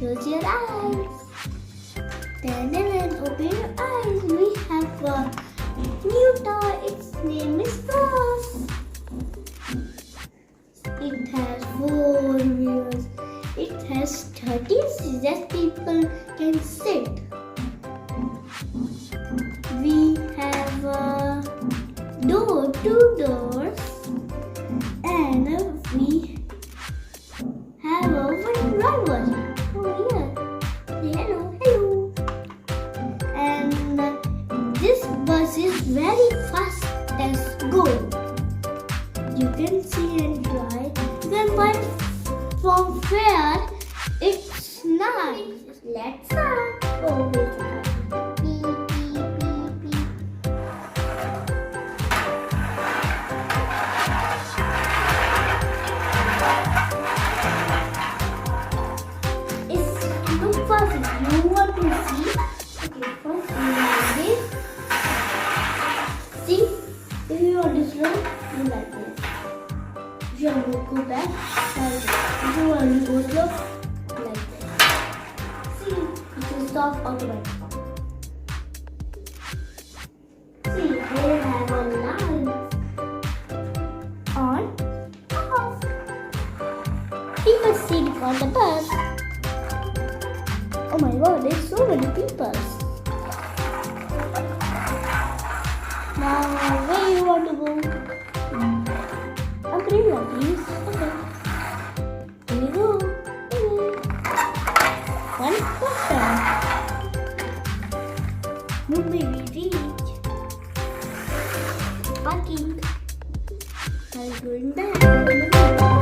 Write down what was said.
Close your eyes. Then open your eyes. We have a new toy. Its name is Bus. It has 4 wheels. It has 30 seats that people can sit. We have a door, 2 doors, and we have a one driver. Oh yeah, hello. And this bus is very fast. Let's go. You can see and try. You can buy from fair. It's nice. Let's start. Oh, wait. Beep, beep, beep, beep. It's look fast. If you want to see, okay, first you like this. See, if you want to slow, you like this. If you want to go back, like this. If you want to go slow, like this. See, it will stop automatically. See, they have a line on, off. People sitting on the bus. Oh my god, there's so many people. Now, where you want to go? Umbrella, please. Okay. Here you go. One person. Mumbai we reach. Parking. I'm going back.